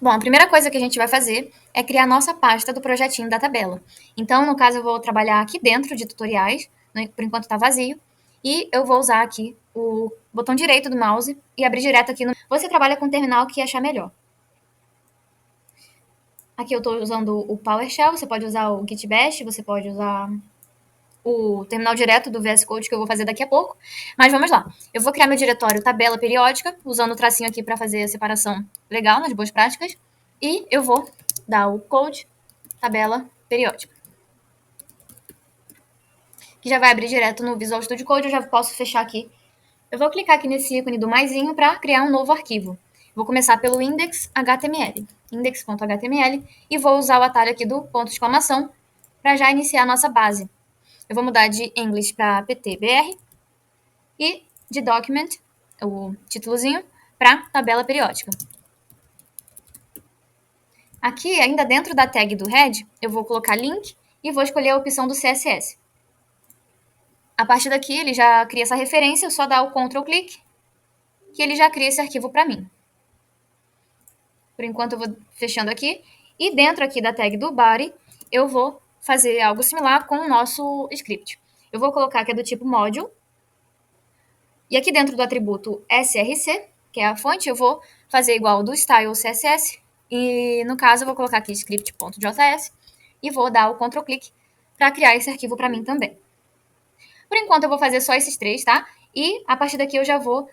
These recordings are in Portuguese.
Bom, a primeira coisa que a gente vai fazer é criar a nossa pasta do projetinho da tabela. Então, no caso, eu vou trabalhar aqui dentro de tutoriais, né, por enquanto está vazio, e eu vou usar aqui o botão direito do mouse e abrir direto aqui no... Você trabalha com o terminal que achar melhor. Aqui eu estou usando o PowerShell, você pode usar o Git Bash, você pode usar o terminal direto do VS Code que eu vou fazer daqui a pouco. Mas vamos lá. Eu vou criar meu diretório tabela periódica, usando o tracinho aqui para fazer a separação legal nas boas práticas. E eu vou dar o code tabela periódica, que já vai abrir direto no Visual Studio Code. Eu já posso fechar aqui. Eu vou clicar aqui nesse ícone do maisinho para criar um novo arquivo. Vou começar pelo index.html, index.html, e vou usar o atalho aqui do ponto de exclamação para já iniciar a nossa base. Eu vou mudar de English para PTBR e de Document, o títulozinho, para tabela periódica. Aqui, ainda dentro da tag do head, eu vou colocar link e vou escolher a opção do CSS. A partir daqui, ele já cria essa referência, eu só dar o Ctrl click, que ele já cria esse arquivo para mim. Por enquanto, eu vou fechando aqui. E dentro aqui da tag do body, eu vou fazer algo similar com o nosso script. Eu vou colocar que é do tipo module. E aqui dentro do atributo src, que é a fonte, eu vou fazer igual do style css. E no caso, eu vou colocar aqui script.js e vou dar o Ctrl click para criar esse arquivo para mim também. Por enquanto, eu vou fazer só esses três, tá? E a partir daqui eu já vou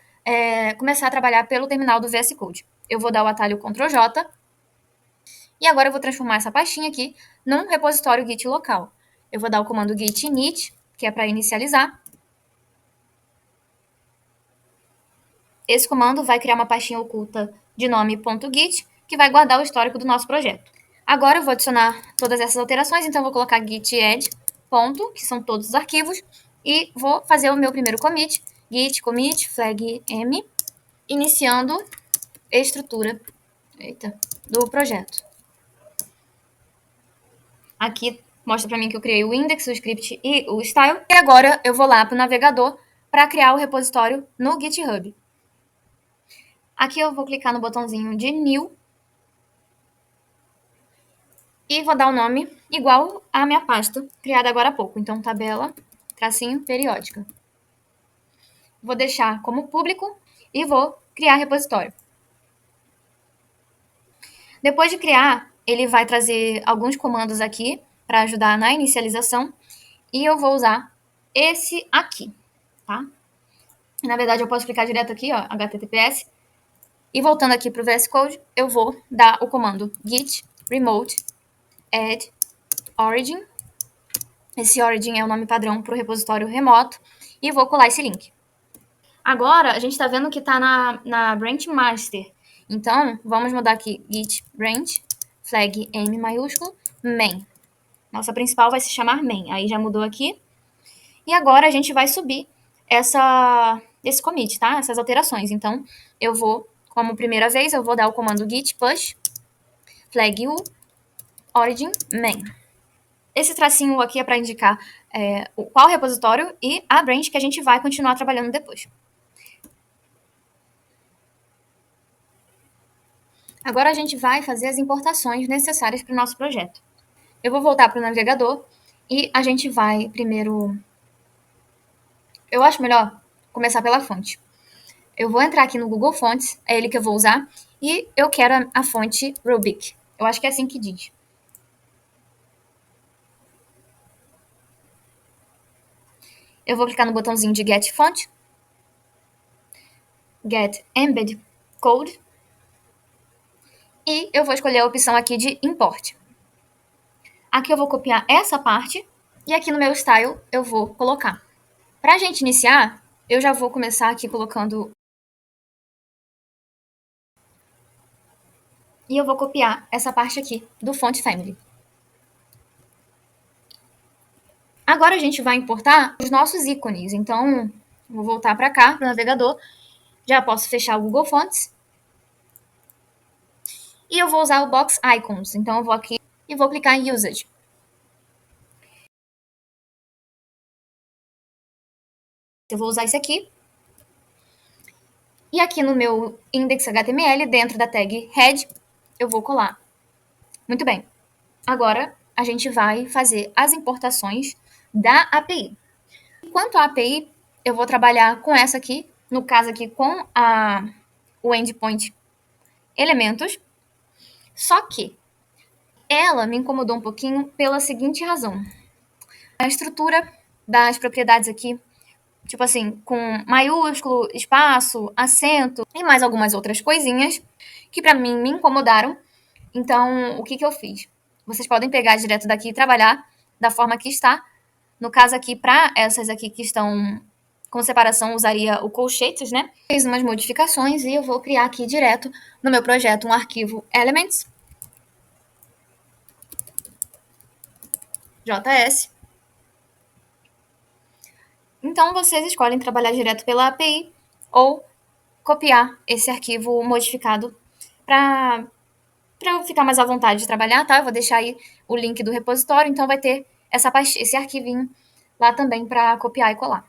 começar a trabalhar pelo terminal do VS Code. Eu vou dar o atalho Ctrl J. E agora eu vou transformar essa pastinha aqui num repositório Git local. Eu vou dar o comando git init, que é para inicializar. Esse comando vai criar uma pastinha oculta de nome .git, que vai guardar o histórico do nosso projeto. Agora eu vou adicionar todas essas alterações, então eu vou colocar git add, ponto, que são todos os arquivos, e vou fazer o meu primeiro commit, git commit flag m, iniciando a estrutura do projeto. Aqui mostra para mim que eu criei o index, o script e o style. E agora eu vou lá para o navegador para criar o repositório no GitHub. Aqui eu vou clicar no botãozinho de New e vou dar um nome igual à minha pasta criada agora há pouco. Então, tabela, tracinho, periódica. Vou deixar como público e vou criar repositório. Depois de criar, ele vai trazer alguns comandos aqui para ajudar na inicialização e eu vou usar esse aqui, tá? Na verdade, eu posso clicar direto aqui, ó, HTTPS. E voltando aqui para o VS Code, eu vou dar o comando git remote add origin. Esse origin é o nome padrão para o repositório remoto. E vou colar esse link. Agora, a gente está vendo que está na branch master. Então, vamos mudar aqui git branch, flag m maiúsculo, main. Nossa principal vai se chamar main. Aí já mudou aqui. E agora a gente vai subir esse commit, tá? Essas alterações. Então, eu vou, como primeira vez, eu vou dar o comando git push flag u origin main. Esse tracinho aqui é para indicar qual repositório e a branch que a gente vai continuar trabalhando depois. Agora a gente vai fazer as importações necessárias para o nosso projeto. Eu vou voltar para o navegador e a gente vai primeiro... Eu acho melhor começar pela fonte. Eu vou entrar aqui no Google Fonts, é ele que eu vou usar, e eu quero a fonte Rubik. Eu acho que é assim que diz. Eu vou clicar no botãozinho de Get Font, Get Embed Code, e eu vou escolher a opção aqui de Import. Aqui eu vou copiar essa parte, e aqui no meu Style eu vou colocar. Para a gente iniciar, eu já vou começar aqui colocando... E eu vou copiar essa parte aqui do Font Family. Agora a gente vai importar os nossos ícones. Então, vou voltar para cá, para o navegador. Já posso fechar o Google Fonts. E eu vou usar o Box Icons. Então, eu vou aqui e vou clicar em Usage. Eu vou usar esse aqui. E aqui no meu index.html, dentro da tag head, eu vou colar. Muito bem. Agora, a gente vai fazer as importações da API. Quanto à API, eu vou trabalhar com essa aqui, no caso aqui com o endpoint elementos, só que ela me incomodou um pouquinho pela seguinte razão. A estrutura das propriedades aqui, tipo assim, com maiúsculo, espaço, acento e mais algumas outras coisinhas que para mim me incomodaram. Então, o que eu fiz? Vocês podem pegar direto daqui e trabalhar da forma que está. No caso aqui, para essas aqui que estão com separação, usaria o colchetes, né? Fiz umas modificações e eu vou criar aqui direto no meu projeto um arquivo elements JS. Então, vocês escolhem trabalhar direto pela API ou copiar esse arquivo modificado para eu ficar mais à vontade de trabalhar, tá? Eu vou deixar aí o link do repositório, então vai ter esse arquivinho lá também para copiar e colar.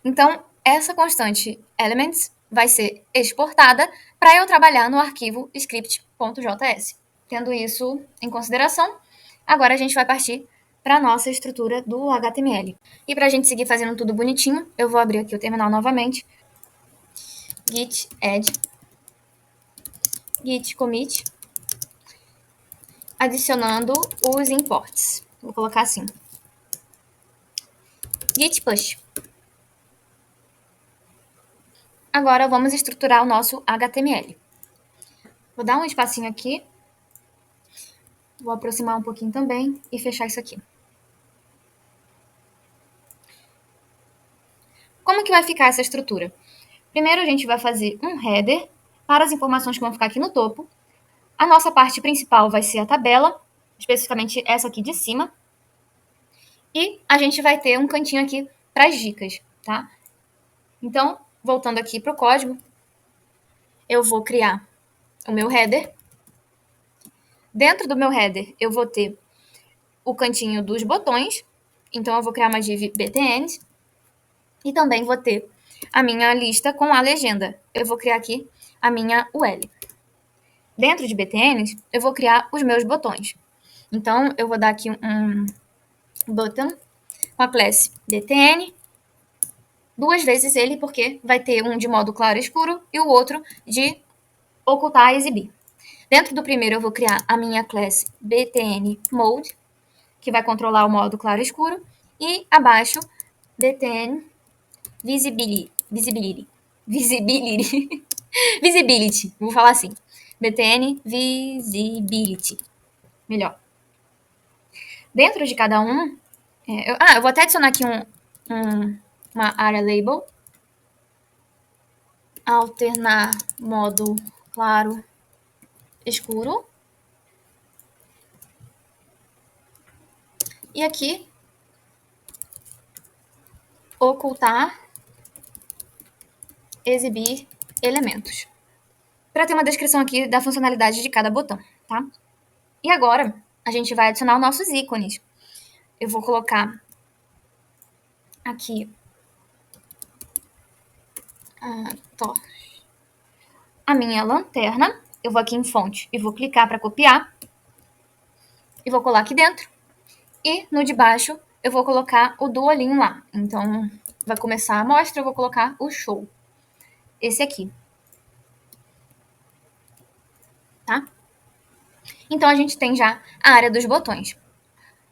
Então, essa constante elements vai ser exportada para eu trabalhar no arquivo script.js. Tendo isso em consideração, agora a gente vai partir para a nossa estrutura do HTML. E para a gente seguir fazendo tudo bonitinho, eu vou abrir aqui o terminal novamente. Git add, git commit, adicionando os imports. Vou colocar assim. Git push. Agora vamos estruturar o nosso HTML. Vou dar um espacinho aqui. Vou aproximar um pouquinho também e fechar isso aqui. Como que vai ficar essa estrutura? Primeiro a gente vai fazer um header para as informações que vão ficar aqui no topo. A nossa parte principal vai ser a tabela, especificamente essa aqui de cima. E a gente vai ter um cantinho aqui para as dicas, tá? Então, voltando aqui para o código, eu vou criar o meu header. Dentro do meu header, eu vou ter o cantinho dos botões. Então, eu vou criar uma div btn. E também vou ter a minha lista com a legenda. Eu vou criar aqui a minha UL. Dentro de btns, eu vou criar os meus botões. Então, eu vou dar aqui um button com a classe btn. Duas vezes ele, porque vai ter um de modo claro e escuro e o outro de ocultar e exibir. Dentro do primeiro, eu vou criar a minha classe btn mode, que vai controlar o modo claro e escuro. E abaixo, btn visibility. Visibility. Vou falar assim. btn visibility. Melhor. Dentro de cada um... eu vou até adicionar aqui uma área label. Alternar modo claro, escuro. E aqui, ocultar, exibir elementos. Para ter uma descrição aqui da funcionalidade de cada botão, tá? E agora, a gente vai adicionar os nossos ícones. Eu vou colocar aqui a minha lanterna. Eu vou aqui em fonte e vou clicar para copiar. E vou colar aqui dentro. E no de baixo, eu vou colocar o do olhinho lá. Então, vai começar a mostra, eu vou colocar o show. Esse aqui. Tá? Então, a gente tem já a área dos botões.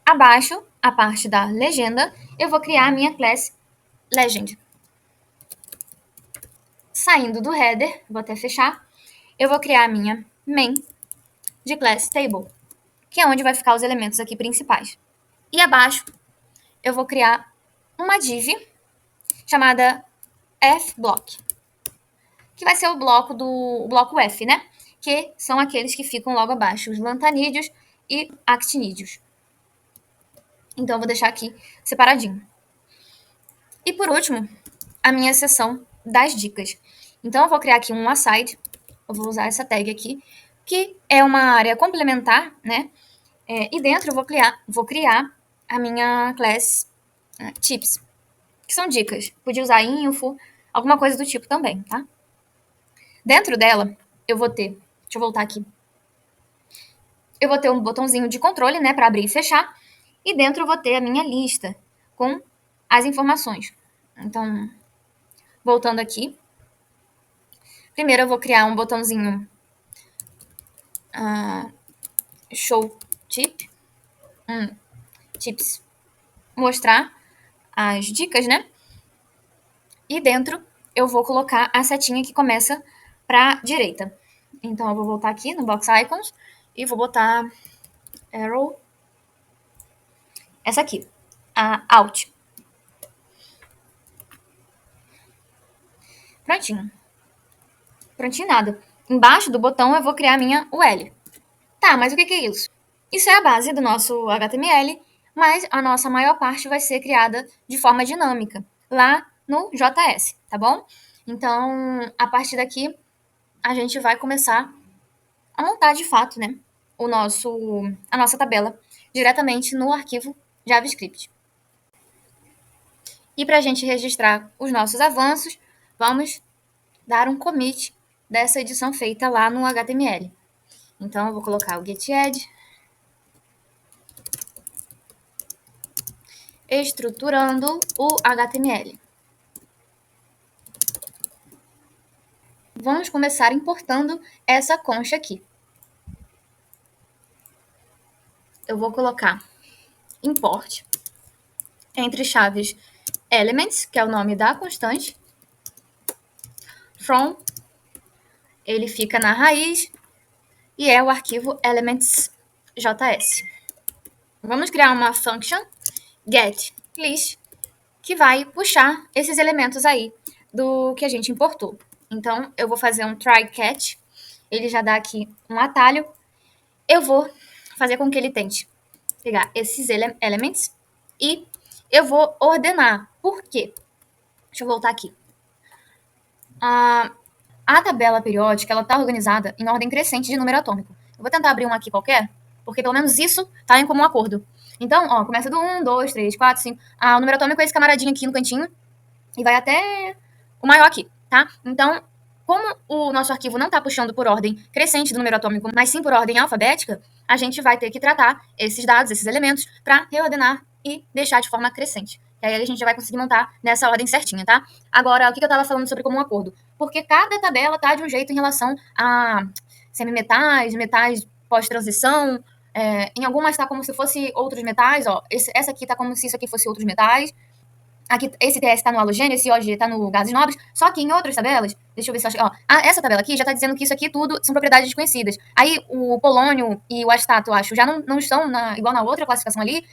Abaixo, a parte da legenda, eu vou criar a minha classe legend. Saindo do header, vou até fechar, eu vou criar a minha main de class table, que é onde vai ficar os elementos aqui principais. E abaixo, eu vou criar uma div chamada fBlock, que vai ser o bloco F, né? Que são aqueles que ficam logo abaixo, os lantanídeos e actinídeos. Então, eu vou deixar aqui separadinho. E por último, a minha seção das dicas. Então, eu vou criar aqui um aside. Eu vou usar essa tag aqui, que é uma área complementar, né? E dentro eu vou criar a minha class tips, que são dicas. Podia usar info, alguma coisa do tipo também, tá? Dentro dela, eu vou ter... Deixa eu voltar aqui. eu vou ter um botãozinho de controle, né, para abrir e fechar. E dentro eu vou ter a minha lista com as informações. Então, voltando aqui. Primeiro eu vou criar um botãozinho show tip. Tips. Mostrar as dicas, né? E dentro eu vou colocar a setinha que começa para direita. Então eu vou voltar aqui no Box Icons e vou botar arrow. Essa aqui, a Alt. Prontinho. Prontinho nada. Embaixo do botão eu vou criar a minha UL. Tá, mas o que é isso? Isso é a base do nosso HTML, mas a nossa maior parte vai ser criada de forma dinâmica, lá no JS, tá bom? Então, a partir daqui, a gente vai começar a montar de fato, né, a nossa tabela diretamente no arquivo JavaScript. E para a gente registrar os nossos avanços, vamos dar um commit dessa edição feita lá no HTML. Então, eu vou colocar o getAdd, estruturando o HTML. Vamos começar importando essa concha aqui. Eu vou colocar import entre chaves elements, que é o nome da constante, from, ele fica na raiz e é o arquivo elements.js. Vamos criar uma function getList que vai puxar esses elementos aí do que a gente importou. Então, eu vou fazer um try catch, ele já dá aqui um atalho. Eu vou fazer com que ele tente pegar esses elements e eu vou ordenar. Por quê? Deixa eu voltar aqui. A tabela periódica, ela está organizada em ordem crescente de número atômico. Eu vou tentar abrir um aqui qualquer, porque pelo menos isso está em comum acordo. Então, ó, começa do 1, 2, 3, 4, 5. O número atômico é esse camaradinho aqui no cantinho e vai até o maior aqui, tá? Então, como o nosso arquivo não está puxando por ordem crescente do número atômico, mas sim por ordem alfabética, a gente vai ter que tratar esses dados, esses elementos, para reordenar e deixar de forma crescente. E aí a gente já vai conseguir montar nessa ordem certinha, tá? Agora, o que eu estava falando sobre comum acordo? Porque cada tabela tá de um jeito em relação a semimetais, metais pós-transição. Em algumas está como se fosse outros metais, ó. Essa aqui tá como se isso aqui fosse outros metais. Aqui, esse TS está no halogênio, esse OG está no gases nobres, só que em outras tabelas, deixa eu ver se eu acho, ó, essa tabela aqui já está dizendo que isso aqui tudo são propriedades desconhecidas. Aí o polônio e o astato, eu acho, já não estão igual na outra classificação ali,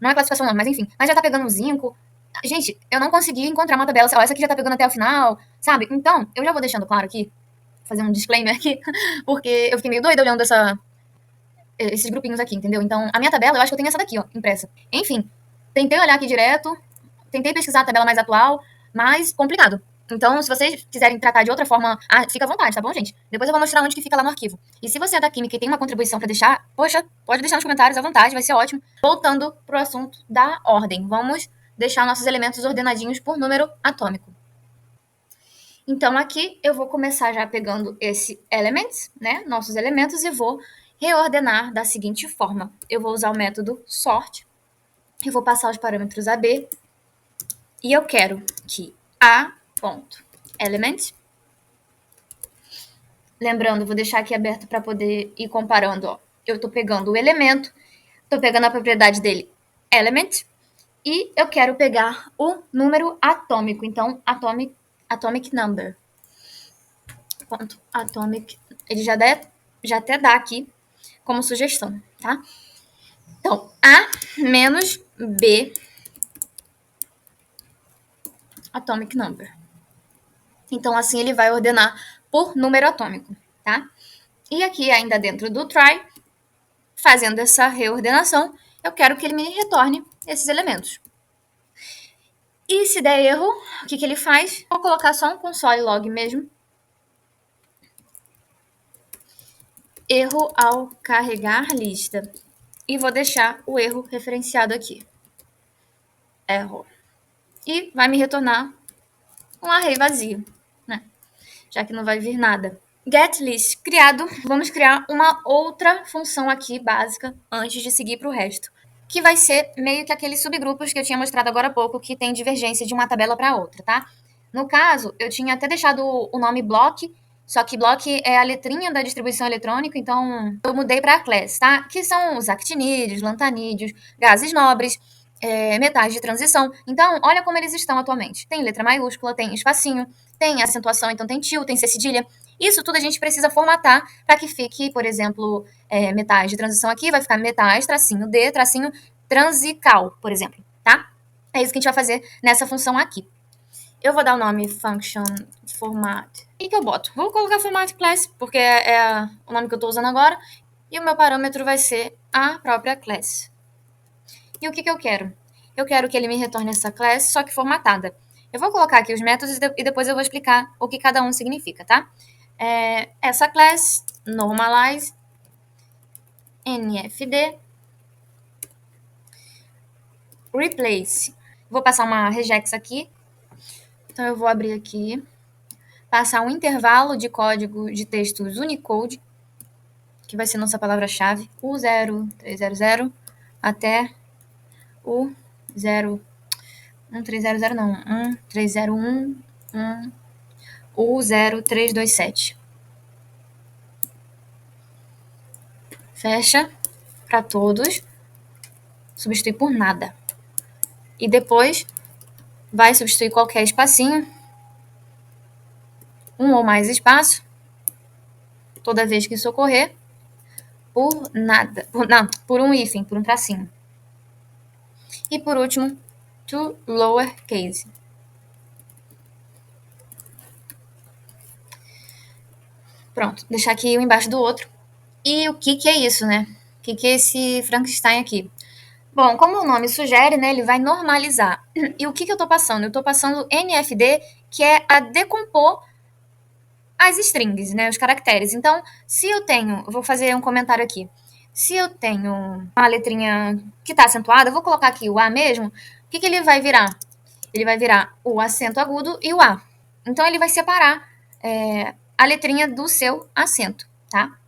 não é classificação não, mas enfim, mas já está pegando o zinco. Gente, eu não consegui encontrar uma tabela, ó, essa aqui já está pegando até o final, sabe? Então, eu já vou deixando claro aqui, fazer um disclaimer aqui, porque eu fiquei meio doida olhando esses grupinhos aqui, entendeu? Então, a minha tabela, eu acho que eu tenho essa daqui, ó, impressa. Enfim, tentei olhar aqui direto, tentei pesquisar a tabela mais atual, mas complicado. Então, se vocês quiserem tratar de outra forma, fica à vontade, tá bom, gente? Depois eu vou mostrar onde que fica lá no arquivo. E se você é da Química e tem uma contribuição para deixar, poxa, pode deixar nos comentários à vontade, vai ser ótimo. Voltando pro assunto da ordem, vamos deixar nossos elementos ordenadinhos por número atômico. Então, aqui eu vou começar já pegando esse elements, né, nossos elementos, e vou reordenar da seguinte forma. Eu vou usar o método sort, eu vou passar os parâmetros AB, e eu quero que a.element, lembrando, vou deixar aqui aberto para poder ir comparando, ó. Eu estou pegando o elemento, estou pegando a propriedade dele, element, e eu quero pegar o número atômico, então atomic number. Ponto atomic, ele já até dá aqui como sugestão, tá? Então, A menos B atomic number. Então, assim, ele vai ordenar por número atômico, tá? E aqui, ainda dentro do try, fazendo essa reordenação, eu quero que ele me retorne esses elementos. E se der erro, o que ele faz? Vou colocar só um console log mesmo. Erro ao carregar lista. E vou deixar o erro referenciado aqui. Error. E vai me retornar um array vazio, né? Já que não vai vir nada. getList criado, vamos criar uma outra função aqui básica antes de seguir para o resto, que vai ser meio que aqueles subgrupos que eu tinha mostrado agora há pouco, que tem divergência de uma tabela para outra, tá? No caso, eu tinha até deixado o nome block, só que block é a letrinha da distribuição eletrônica, então eu mudei para class, tá? Que são os actinídeos, lantanídeos, gases nobres, metais de transição. Então, olha como eles estão atualmente. Tem letra maiúscula, tem espacinho, tem acentuação, então tem til, tem C cedilha. Isso tudo a gente precisa formatar para que fique, por exemplo, metais de transição aqui, vai ficar metais, tracinho D, tracinho transical, por exemplo, tá? É isso que a gente vai fazer nessa função aqui. Eu vou dar o nome function format. O que eu boto? Vou colocar format class, porque é o nome que eu estou usando agora. E o meu parâmetro vai ser a própria class. E o que eu quero? Eu quero que ele me retorne essa class, só que formatada. Eu vou colocar aqui os métodos e depois eu vou explicar o que cada um significa, tá? Essa class normalize nfd replace. Vou passar uma regex aqui. Então eu vou abrir aqui, passar um intervalo de código de textos Unicode, que vai ser nossa palavra-chave, U0300 até o 0 1300 não, 1301 U0327. Fecha para todos, substitui por nada. E depois vai substituir qualquer espacinho, um ou mais espaço, toda vez que isso ocorrer, por nada, por um hífen, por um tracinho. E por último, to lowercase. Pronto, deixar aqui um embaixo do outro. E o que é isso, né? O que é esse Frankenstein aqui? Bom, como o nome sugere, né, ele vai normalizar. E o que eu estou passando? Eu estou passando NFD, que é a decompor as strings, né, os caracteres. Então, se eu tenho, eu vou fazer um comentário aqui. Se eu tenho uma letrinha que está acentuada, eu vou colocar aqui o A mesmo. O que ele vai virar? Ele vai virar o acento agudo e o A. Então, ele vai separar a letrinha do seu acento, tá?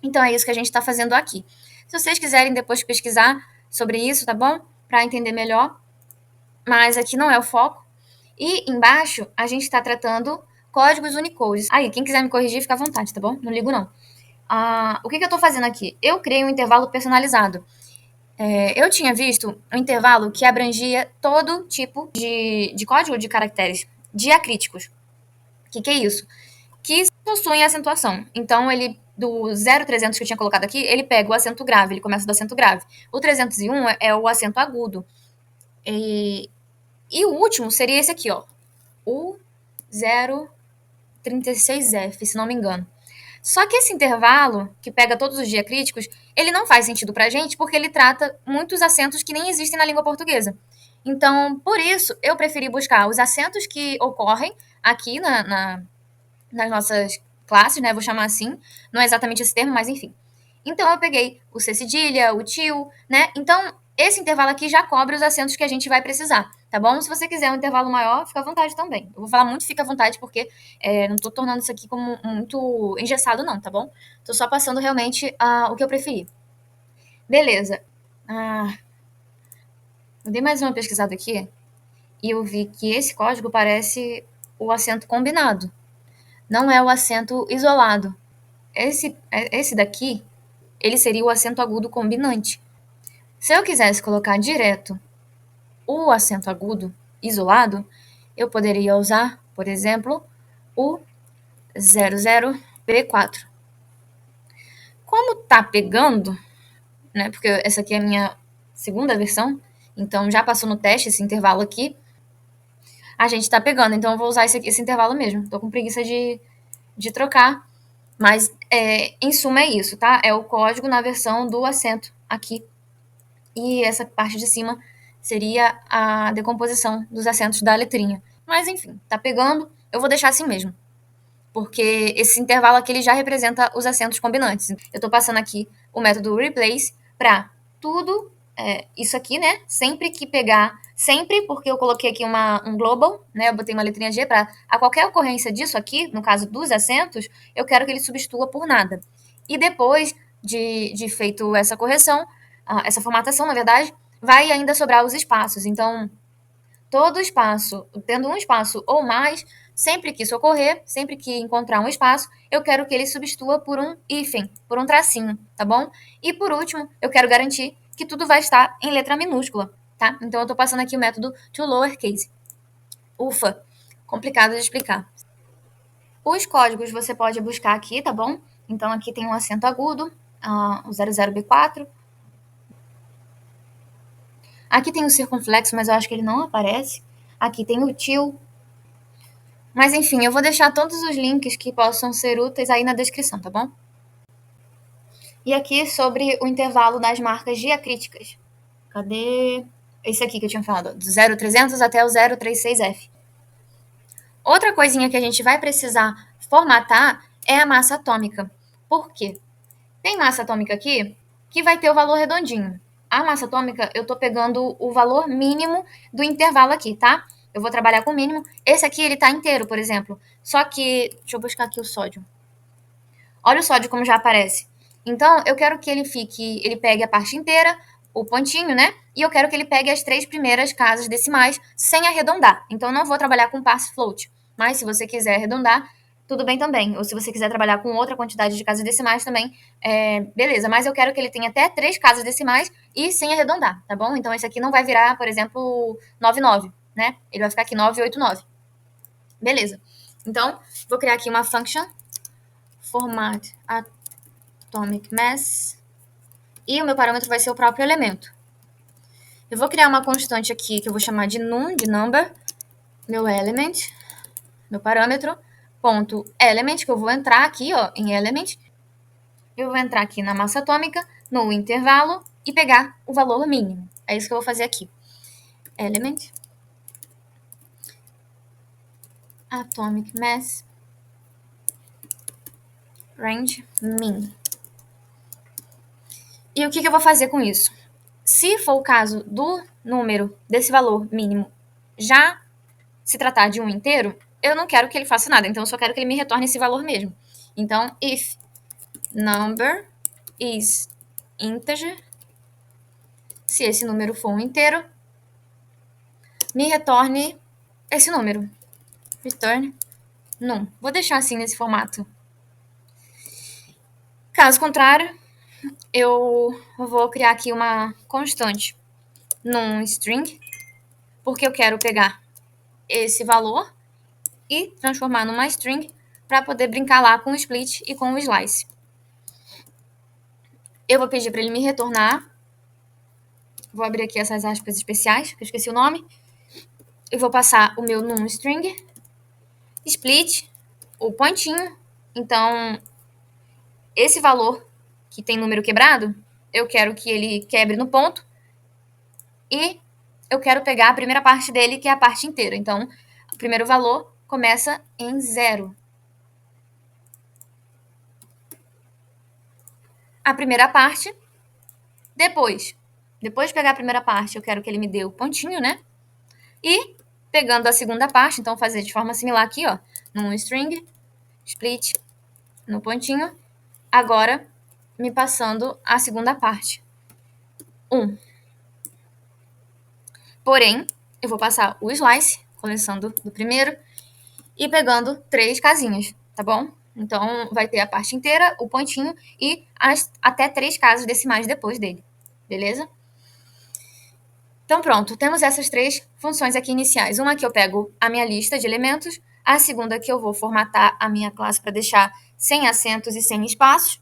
Então, é isso que a gente está fazendo aqui. Se vocês quiserem depois pesquisar sobre isso, tá bom? Para entender melhor. Mas aqui não é o foco. E embaixo, a gente está tratando códigos Unicode. Aí, quem quiser me corrigir, fica à vontade, tá bom? Não ligo, não. O que eu estou fazendo aqui? Eu criei um intervalo personalizado. Eu tinha visto um intervalo que abrangia todo tipo de código de caracteres diacríticos. O que é isso? Que possuem acentuação. Então, ele, do 0300 que eu tinha colocado aqui, ele pega o acento grave, ele começa do acento grave. O 301 é o acento agudo. E o último seria esse aqui, ó. O 036F, se não me engano. Só que esse intervalo, que pega todos os diacríticos, ele não faz sentido pra gente, porque ele trata muitos acentos que nem existem na língua portuguesa. Então, por isso, eu preferi buscar os acentos que ocorrem aqui nas nossas classes, né? Vou chamar assim. Não é exatamente esse termo, mas enfim. Então, eu peguei o C cedilha, o til, né? Então, esse intervalo aqui já cobre os acentos que a gente vai precisar, tá bom? Se você quiser um intervalo maior, fica à vontade também. Eu vou falar muito fica à vontade, porque não tô tornando isso aqui como muito engessado, não, tá bom? Tô só passando realmente o que eu preferi. Beleza. Eu dei mais uma pesquisada aqui e eu vi que esse código parece o acento combinado. Não é o acento isolado. Esse daqui, ele seria o acento agudo combinante. Se eu quisesse colocar direto o acento agudo isolado, eu poderia usar, por exemplo, o 00B4. Como tá pegando, né? Porque essa aqui é a minha segunda versão, então já passou no teste esse intervalo aqui. A gente tá pegando, então eu vou usar esse intervalo mesmo. Tô com preguiça de trocar, mas em suma é isso, tá? É o código na versão do acento aqui. E essa parte de cima seria a decomposição dos acentos da letrinha. Mas enfim, tá pegando, eu vou deixar assim mesmo. Porque esse intervalo aqui ele já representa os acentos combinantes. Eu tô passando aqui o método replace para tudo isso aqui, né? Sempre que pegar Sempre, porque eu coloquei aqui um global, né? Eu botei uma letrinha G para a qualquer ocorrência disso aqui, no caso dos acentos, eu quero que ele substitua por nada. E depois de feito essa correção, essa formatação, na verdade, vai ainda sobrar os espaços. Então, todo espaço, tendo um espaço ou mais, sempre que isso ocorrer, sempre que encontrar um espaço, eu quero que ele substitua por um hífen, por um tracinho, tá bom? E por último, eu quero garantir que tudo vai estar em letra minúscula, tá? Então eu tô passando aqui o método to lowercase. Ufa, complicado de explicar. Os códigos você pode buscar aqui, tá bom? Então aqui tem um acento agudo, o 00B4. Aqui tem o circunflexo, mas eu acho que ele não aparece. Aqui tem o til. Mas enfim, eu vou deixar todos os links que possam ser úteis aí na descrição, tá bom? E aqui sobre o intervalo das marcas diacríticas. Cadê? Esse aqui que eu tinha falado, do 0300 até o 036F. Outra coisinha que a gente vai precisar formatar é a massa atômica. Por quê? Tem massa atômica aqui que vai ter o valor redondinho. A massa atômica, eu tô pegando o valor mínimo do intervalo aqui, tá? Eu vou trabalhar com o mínimo. Esse aqui, ele tá inteiro, por exemplo. Só que, deixa eu buscar aqui o sódio. Olha o sódio como já aparece. Então, eu quero que ele pegue a parte inteira, o pontinho, né? E eu quero que ele pegue as 3 primeiras casas decimais sem arredondar. Então, eu não vou trabalhar com pass float. Mas, se você quiser arredondar, tudo bem também. Ou se você quiser trabalhar com outra quantidade de casas decimais também, beleza. Mas eu quero que ele tenha até 3 casas decimais e sem arredondar, tá bom? Então, esse aqui não vai virar, por exemplo, 99, né? Ele vai ficar aqui 989. Beleza. Então, vou criar aqui uma function format atomic mass, e o meu parâmetro vai ser o próprio elemento. Eu vou criar uma constante aqui que eu vou chamar de num, de number, meu element, meu parâmetro, ponto element, que eu vou entrar aqui, ó, em element. Eu vou entrar aqui na massa atômica, no intervalo, e pegar o valor mínimo. É isso que eu vou fazer aqui. Element, atomic mass, range min. E o que eu vou fazer com isso? Se for o caso do número desse valor mínimo já se tratar de um inteiro, eu não quero que ele faça nada, então eu só quero que ele me retorne esse valor mesmo. Então, if number is integer, se esse número for um inteiro, me retorne esse número. Return num. Vou deixar assim nesse formato. Caso contrário, eu vou criar aqui uma constante num string, porque eu quero pegar esse valor e transformar numa string para poder brincar lá com o split e com o slice. Eu vou pedir para ele me retornar. Vou abrir aqui essas aspas especiais, que eu esqueci o nome. Eu vou passar o meu num string, split, o pontinho. Então, esse valor que tem número quebrado, eu quero que ele quebre no ponto. E eu quero pegar a primeira parte dele, que é a parte inteira. Então, o primeiro valor começa em 0. A primeira parte. Depois de pegar a primeira parte, eu quero que ele me dê o pontinho, né? E pegando a segunda parte, então fazer de forma similar aqui, ó, num string, split, no pontinho. Agora, me passando a segunda parte. 1. Porém, eu vou passar o slice, começando do primeiro, e pegando 3 casinhas, tá bom? Então, vai ter a parte inteira, o pontinho e até 3 casas decimais depois dele, beleza? Então, pronto, temos essas 3 funções aqui iniciais. Uma que eu pego a minha lista de elementos, a segunda que eu vou formatar a minha classe para deixar sem acentos e sem espaços,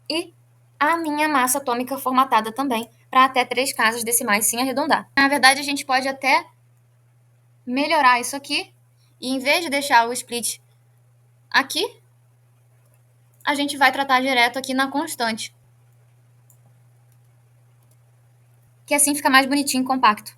e a minha massa atômica formatada também, para até 3 casas decimais sem arredondar. Na verdade, a gente pode até melhorar isso aqui, e em vez de deixar o split aqui, a gente vai tratar direto aqui na constante. Que assim fica mais bonitinho e compacto.